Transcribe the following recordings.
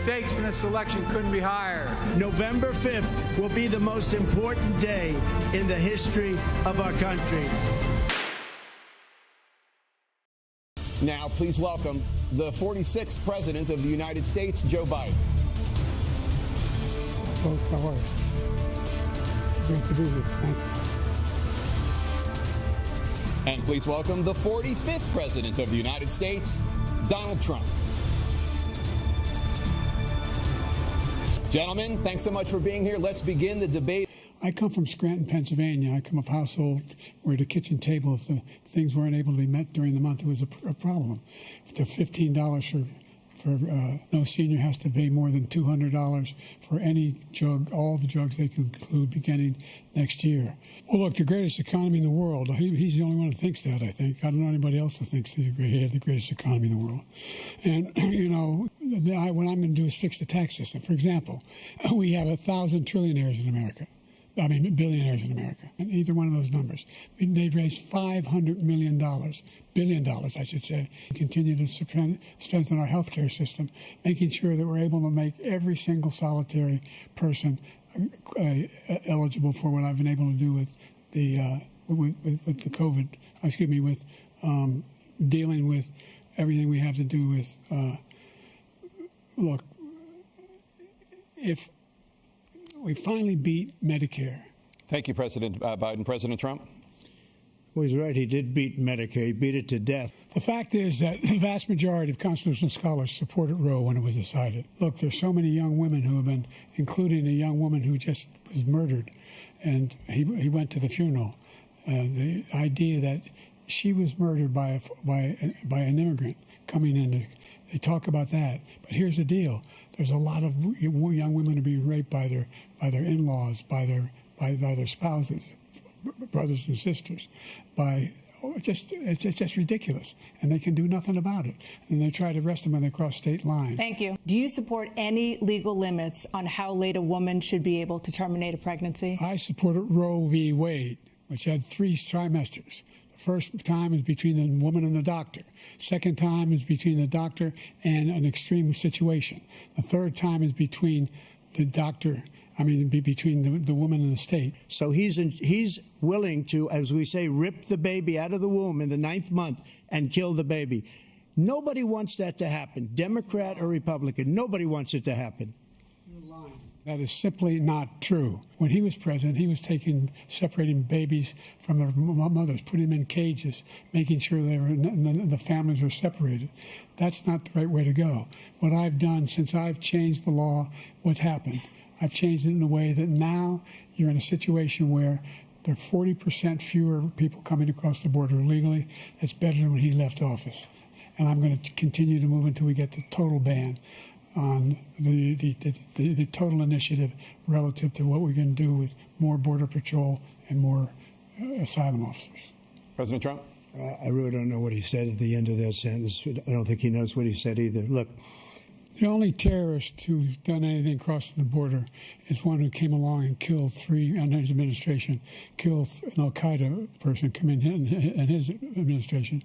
stakes in this election couldn't be higher. November 5th will be the most important day in the history of our country. Now, please welcome the 46th President of the United States, Joe Biden. Folks, how are you? Great to be here. Thank you. And please welcome the 45th President of the United States, Donald Trump. Gentlemen, thanks so much for being here. Let's begin the debate. I come from Scranton, Pennsylvania. I come of a household where the kitchen table, if the things weren't able to be met during the month, it was a problem. If the $15 for no senior has to pay more than $200 for any drug, all the drugs they can include beginning next year. Well, look, the greatest economy in the world, he's the only one who thinks that, I think. I don't know anybody else who thinks he had the greatest economy in the world. And, you know, what I'm going to do is fix the tax system. For example, we have 1,000 trillionaires in America. I mean, billionaires in America, and either one of those numbers. They'd raise $500 million, billion dollars, I should say, continue to strengthen our health care system, making sure that we're able to make every single solitary person eligible for what I've been able to do with the with the COVID, with dealing with everything we have to do with, look, if we finally beat Medicare. Thank you, President Biden. President Trump? Well, he's right. He did beat Medicare. He beat it to death. The fact is that the vast majority of constitutional scholars supported Roe when it was decided. Look, there's so many young women who have been, including a young woman who just was murdered, and he went to the funeral. The idea that she was murdered by an immigrant coming in, they talk about that. But here's the deal. There's a lot of young women who are being raped by their in-laws, by their spouses, brothers and sisters, it's just ridiculous, and they can do nothing about it. And they try to arrest them when they cross state lines. Thank you. Do you support any legal limits on how late a woman should be able to terminate a pregnancy? I supported Roe v. Wade, which had 3 trimesters. First time is between the woman and the doctor. Second time is between the doctor and an extreme situation. The third time is between the doctor, between the woman and the state. So he's willing to, as we say, rip the baby out of the womb in the 9th month and kill the baby. Nobody wants that to happen, Democrat or Republican. Nobody wants it to happen. You're lying. That is simply not true. When he was president, he was separating babies from their mothers, putting them in cages, making sure the families were separated. That's not the right way to go. What I've done since I've changed the law, what's happened? I've changed it in a way that now you're in a situation where there are 40% fewer people coming across the border illegally. It's better than when he left office. And I'm going to continue to move until we get the total ban on the total initiative relative to what we're going to do with more Border Patrol and more asylum officers. President Trump? I really don't know what he said at the end of that sentence. I don't think he knows what he said either. Look. The only terrorist who's done anything crossing the border is one who came along and killed 3, under his administration, killed an al-Qaeda person come in his administration,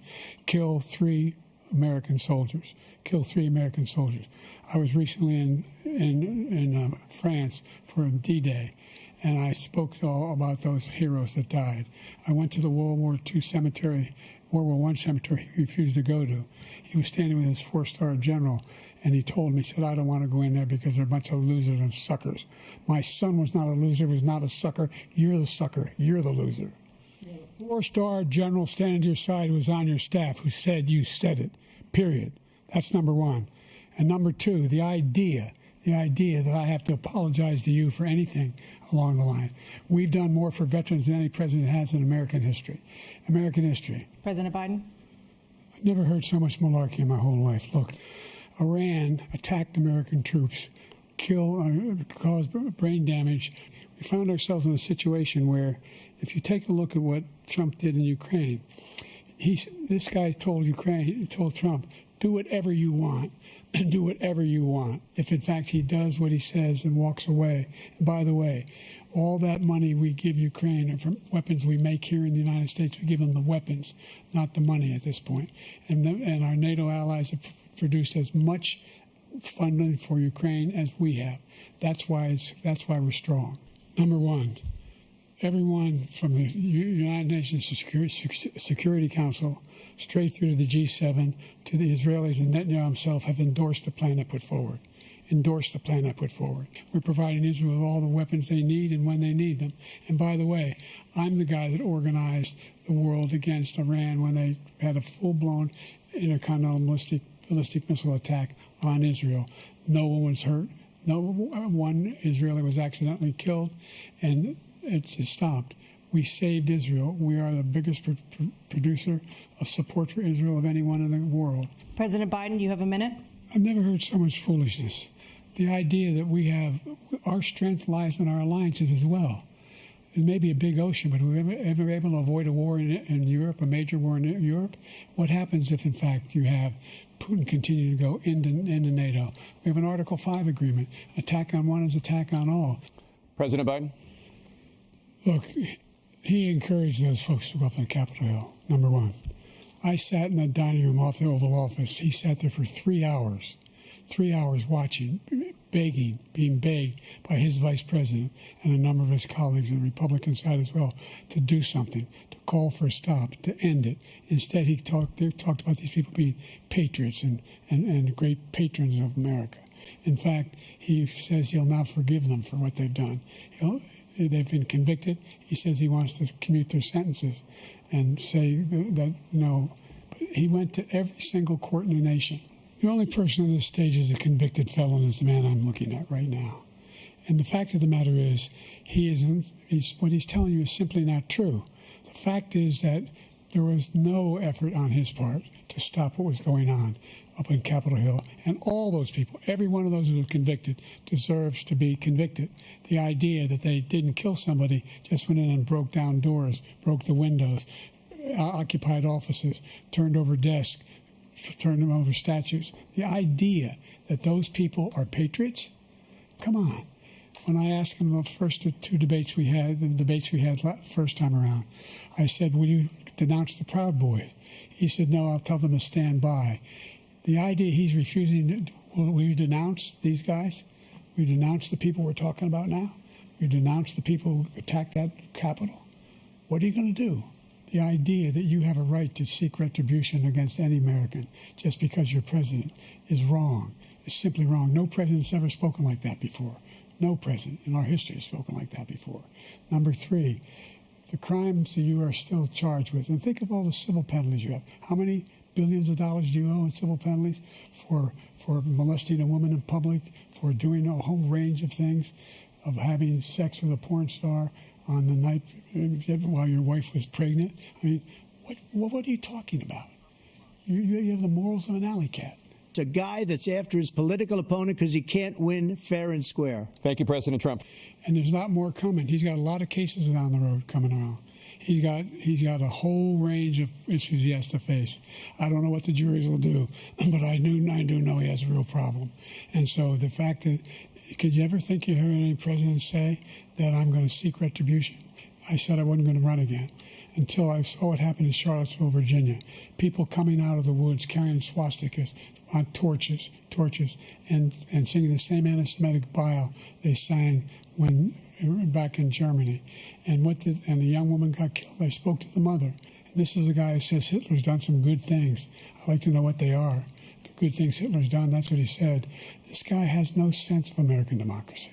killed 3 American soldiers. I was recently in France for D-Day, and I spoke all about those heroes that died. I went to the World War I cemetery he refused to go to. He was standing with his 4-star general, and he told me, he said, I don't want to go in there because they're a bunch of losers and suckers. My son was not a loser, was not a sucker. You're the sucker. You're the loser. The 4-star general standing to your side who was on your staff who said you said it, period. That's number one. And number two, the idea that I have to apologize to you for anything along the line. We've done more for veterans than any president has in American history. President Biden? I've never heard so much malarkey in my whole life. Look, Iran attacked American troops, caused brain damage. We found ourselves in a situation where, if you take a look at what Trump did in Ukraine, this guy told Trump, do whatever you want, and do whatever you want. If, in fact, he does what he says and walks away. And by the way, all that money we give Ukraine are from weapons we make here in the United States. We give them the weapons, not the money at this point. And our NATO allies have produced as much funding for Ukraine as we have. That's why we're strong. Number one, everyone from the United Nations Security Council straight through to the G7 to the Israelis and Netanyahu himself have endorsed the plan I put forward. We're providing Israel with all the weapons they need and when they need them. And by the way, I'm the guy that organized the world against Iran when they had a full-blown intercontinental ballistic missile attack on Israel. No one was hurt. No one Israeli was accidentally killed, and it just stopped. We saved Israel. We are the biggest producer of support for Israel of anyone in the world. President Biden, you have a minute. I've never heard so much foolishness. The idea that our strength lies in our alliances as well. It may be a big ocean, but are we ever able to avoid a war in Europe, a major war in Europe? What happens if, in fact, you have Putin continue to go into NATO? We have an Article 5 agreement. Attack on one is attack on all. President Biden? Look, he encouraged those folks to go up on Capitol Hill, number one. I sat in the dining room off the Oval Office. He sat there for 3 hours watching, begging, being begged by his vice president and a number of his colleagues on the Republican side as well to do something, to call for a stop, to end it. Instead, they talked about these people being patriots and great patrons of America. In fact, he says he'll now forgive them for what they've done. They've been convicted. He says he wants to commute their sentences and say that no. But he went to every single court in the nation. The only person on this stage is a convicted felon is the man I'm looking at right now. And the fact of the matter is, what he's telling you is simply not true. The fact is that there was no effort on his part to stop what was going on up on Capitol Hill. And all those people, every one of those who were convicted, deserves to be convicted. The idea that they didn't kill somebody, just went in and broke down doors, broke the windows, occupied offices, turned over desks, turned them over statues. The idea that those people are patriots? Come on. When I asked him the first two debates we had, first time around, I said, will you denounce the Proud Boys? He said, no, I'll tell them to stand by. The idea he's refusing, will you denounce these guys? Will you denounce the people we're talking about now? Will you denounce the people who attacked that Capitol? What are you going to do? The idea that you have a right to seek retribution against any American just because you're president is wrong. It's simply wrong. No president's ever spoken like that before. No president in our history has spoken like that before. Number three, the crimes that you are still charged with. And think of all the civil penalties you have. How many billions of dollars do you owe in civil penalties for molesting a woman in public, for doing a whole range of things, of having sex with a porn star on the night while your wife was pregnant? I mean, what are you talking about? You have the morals of an alley cat. It's a guy that's after his political opponent because he can't win fair and square. Thank you, President Trump. And there's a lot more coming. He's got a lot of cases down the road coming around. He's got a whole range of issues he has to face. I don't know what the juries will do, but I do know he has a real problem. And so the fact that, could you ever think you heard any president say that I'm going to seek retribution? I said I wasn't going to run again until I saw what happened in Charlottesville, Virginia. People coming out of the woods carrying swastikas on torches, and singing the same anti-Semitic bile they sang when back in Germany. And the young woman got killed. I spoke to the mother. And this is a guy who says Hitler's done some good things. I'd like to know what they are. The good things Hitler's done, that's what he said. This guy has no sense of American democracy.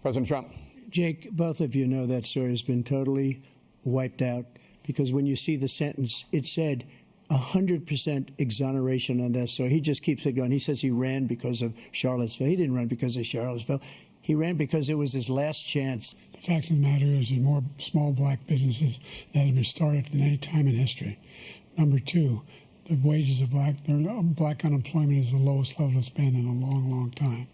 President Trump. Jake, both of you know that story has been totally wiped out because when you see the sentence, it said 100% exoneration on that. So he just keeps it going. He says he ran because of Charlottesville. He didn't run because of Charlottesville. He ran because it was his last chance. The fact of the matter is there's more small black businesses that have been started than any time in history. Number two, the wages of black unemployment is the lowest level it's been in a long, long time.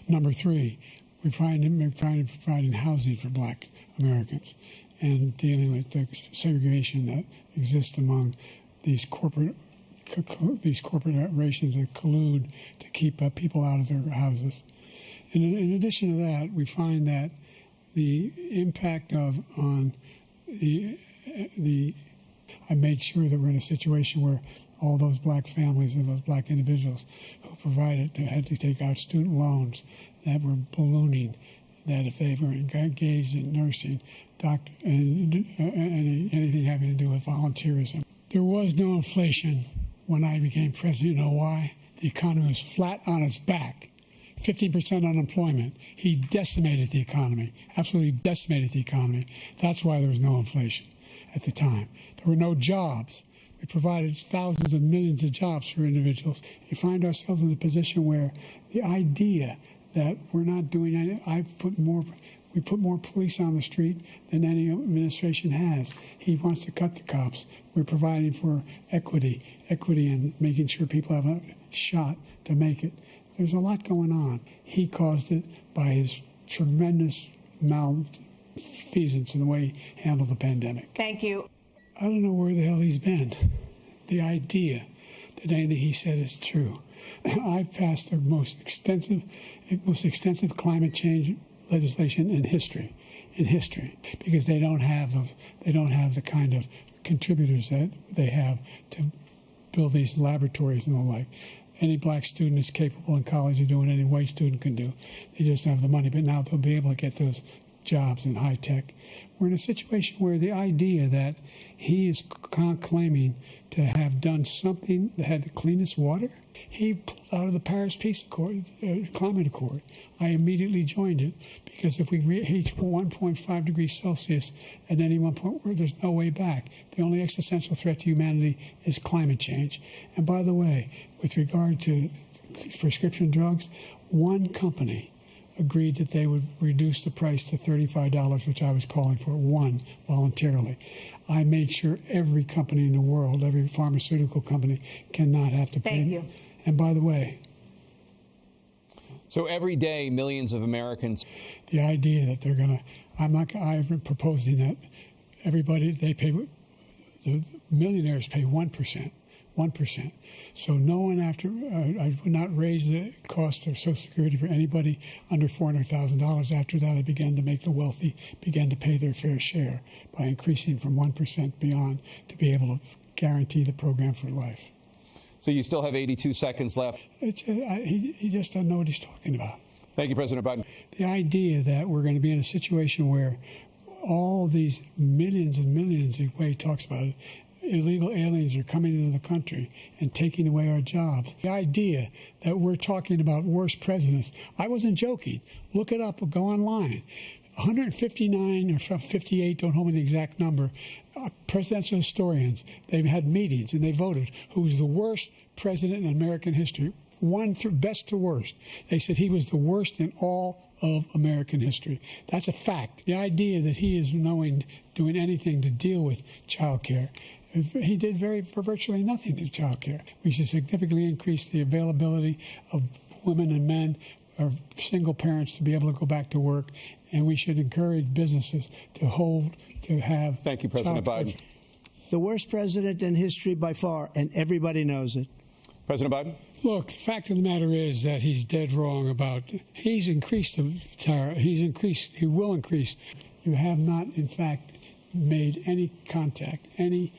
Number three, we're providing housing for black Americans and dealing with the segregation that exists among these corporations that collude to keep people out of their houses. And in addition to that, we find that the impact on I made sure that we're in a situation where all those black families and those black individuals who had to take out student loans that were ballooning, that if they were engaged in nursing, doctor, and anything having to do with volunteerism. There was no inflation when I became president. You know why? The economy was flat on its back. 15% unemployment. He decimated the economy, absolutely decimated the economy. That's why there was no inflation at the time. There were no jobs. We provided thousands of millions of jobs for individuals. You find ourselves in a position where the idea that we're not doing anything, we put more police on the street than any administration has. He wants to cut the cops. We're providing for equity and making sure people have a shot to make it. There's a lot going on. He caused it by his tremendous malfeasance in the way he handled the pandemic. Thank you. I don't know where the hell he's been. The idea that anything he said is true. I've passed the most extensive climate change legislation in history, because they don't have the kind of contributors that they have to build these laboratories and the like. Any black student is capable in college of doing any white student can do. They just don't have the money. But now they'll be able to get those jobs in high tech. We're in a situation where the idea that he is claiming to have done something that had the cleanest water, he pulled out of the Paris Climate Accord. I immediately joined it, because if we reach 1.5 degrees Celsius at any one point, there's no way back. The only existential threat to humanity is climate change. And by the way, with regard to prescription drugs, one company agreed that they would reduce the price to $35, which I was calling for, one, voluntarily. I made sure every company in the world, every pharmaceutical company, cannot have to pay. Thank you. And by the way, so every day, millions of Americans. The idea that they're going to, I'm proposing that everybody, the millionaires pay 1%. So no one I would not raise the cost of Social Security for anybody under $400,000. After that, I began to make the wealthy begin to pay their fair share by increasing from 1% beyond to be able to guarantee the program for life. So you still have 82 seconds left. He just doesn't know what he's talking about. Thank you, President Biden. The idea that we're going to be in a situation where all these millions and millions, the way he talks about it, illegal aliens are coming into the country and taking away our jobs. The idea that we're talking about worse presidents, I wasn't joking. Look it up or go online. 159 or 58, don't hold me the exact number, presidential historians, they've had meetings and they voted who's the worst president in American history, best to worst. They said he was the worst in all of American history. That's a fact. The idea that he is doing anything to deal with child care, he did virtually nothing to child care. We should significantly increase the availability of women and men or single parents to be able to go back to work, and we should encourage businesses to have. Thank you, President Biden. The worst president in history by far, and everybody knows it. President Biden? Look, the fact of the matter is that he's dead wrong about, he's increased the tariff, he will increase. You have not, in fact, made any contact, any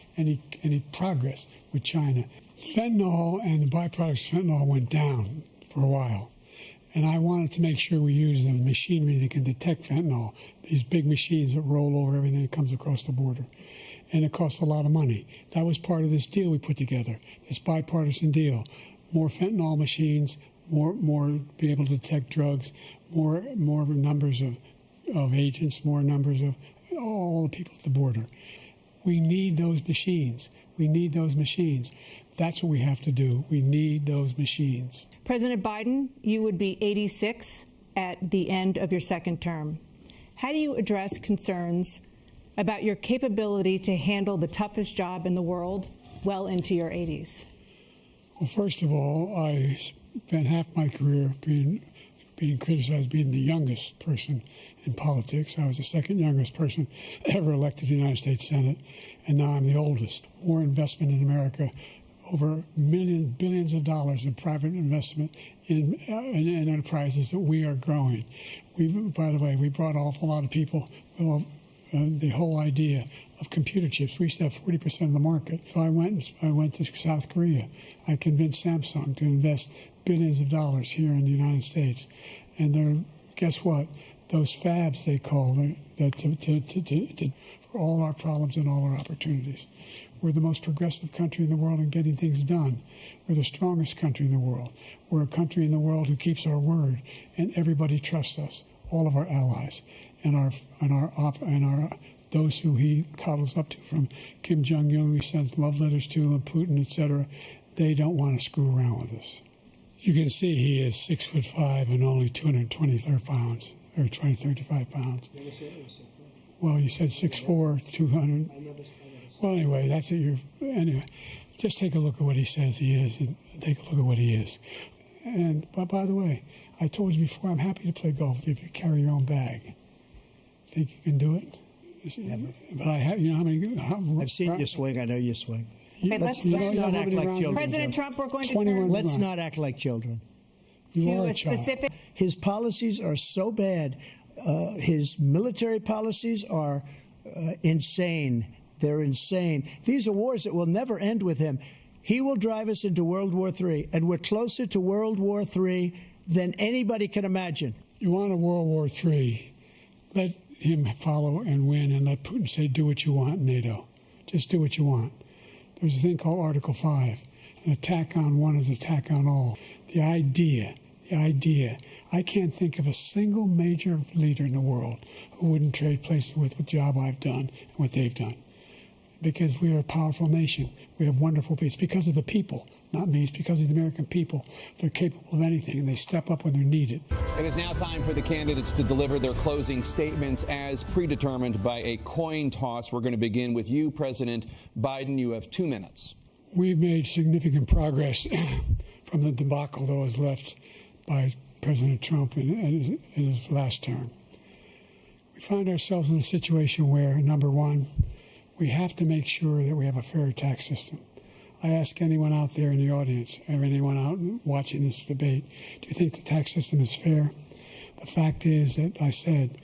progress with China. Fentanyl and the byproducts of fentanyl went down for a while. And I wanted to make sure we use the machinery that can detect fentanyl, these big machines that roll over everything that comes across the border. And it costs a lot of money. That was part of this deal we put together, this bipartisan deal. More fentanyl machines, more be able to detect drugs, more numbers of agents, more numbers of all the people at the border. We need those machines. We need those machines. That's what we have to do. We need those machines. President Biden, you would be 86 at the end of your second term. How do you address concerns about your capability to handle the toughest job in the world well into your 80s? Well, first of all, I spent half my career being criticized being the youngest person in politics. I was the second youngest person ever elected to the United States Senate, and now I'm the oldest. More investment in America, over billions of dollars in private investment in enterprises that we are growing. By the way, we brought an awful lot of people. Well, the whole idea of computer chips. We used to have 40% of the market. So I went to South Korea. I convinced Samsung to invest billions of dollars here in the United States. And guess what? Those fabs, they call for all our problems and all our opportunities. We're the most progressive country in the world in getting things done. We're the strongest country in the world. We're a country in the world who keeps our word, and everybody trusts us. All of our allies and those who he coddles up to, from Kim Jong-un, he sends love letters to, and Putin, etc. They don't want to screw around with us. You can see he is 6'5" and only 223 pounds, or 235 pounds. Well, you said 6'4", 200. Well, anyway, that's it. Anyway, just take a look at what he says he is, and take a look at what he is. And but by the way, I told you before, I'm happy to play golf with you if you carry your own bag. Think you can do it? Never. But I have, how many? I've seen you swing. I know you swing. Okay, let's not act like children. President Trump, we're going to 21 turn Let's not act like children. You to are a child. specific. His policies are so bad. His military policies are insane. They're insane. These are wars that will never end with him. He will drive us into World War III, and we're closer to World War III than anybody can imagine. You want a World War III, let him follow and win, and let Putin say, do what you want, NATO. Just do what you want. There's a thing called Article 5. An attack on one is an attack on all. The idea, I can't think of a single major leader in the world who wouldn't trade places with the job I've done and what they've done. Because we are a powerful nation. We have wonderful people. It's because of the people, not me. It's because of the American people. They're capable of anything, and they step up when they're needed. It is now time for the candidates to deliver their closing statements as predetermined by a coin toss. We're going to begin with you, President Biden. You have 2 minutes. We've made significant progress from the debacle that was left by President Trump in his last term. We find ourselves in a situation where, number one, we have to make sure that we have a fair tax system. I ask anyone out there in the audience, or anyone out watching this debate, do you think the tax system is fair? The fact is that I said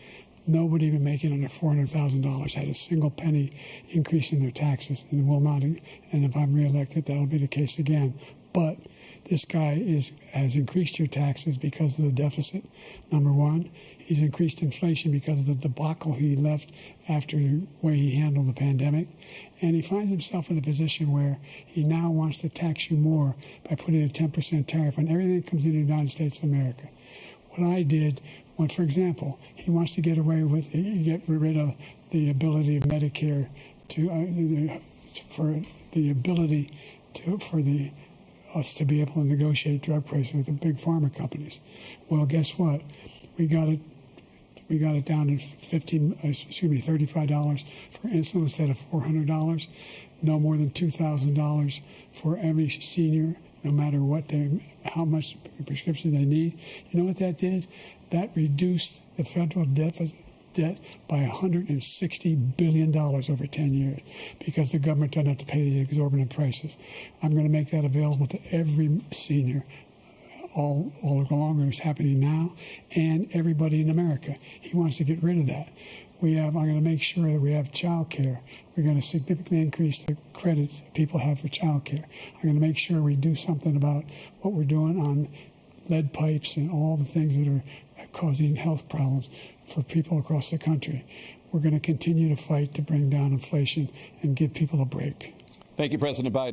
nobody even making under $400,000 had a single penny increase in their taxes, and will not. And if I'm reelected, that'll be the case again. But this guy has increased your taxes because of the deficit, number one. He's increased inflation because of the debacle he left after the way he handled the pandemic. And he finds himself in a position where he now wants to tax you more by putting a 10% tariff on everything that comes into the United States of America. What I did, for example, he wants to get rid of the ability of Medicare us to be able to negotiate drug prices with the big pharma companies. Well, guess what? We got it down to $35 for insulin instead of $400. No more than $2,000 for every senior, no matter how much prescription they need. You know what that did? That reduced the federal debt by $160 billion over 10 years because the government doesn't have to pay the exorbitant prices. I'm going to make that available to every senior all along. It's happening now, and everybody in America. He wants to get rid of that. I'm going to make sure that we have child care. We're going to significantly increase the credits people have for child care. I'm going to make sure we do something about what we're doing on lead pipes and all the things that are causing health problems for people across the country. We're going to continue to fight to bring down inflation and give people a break. Thank you, President Biden.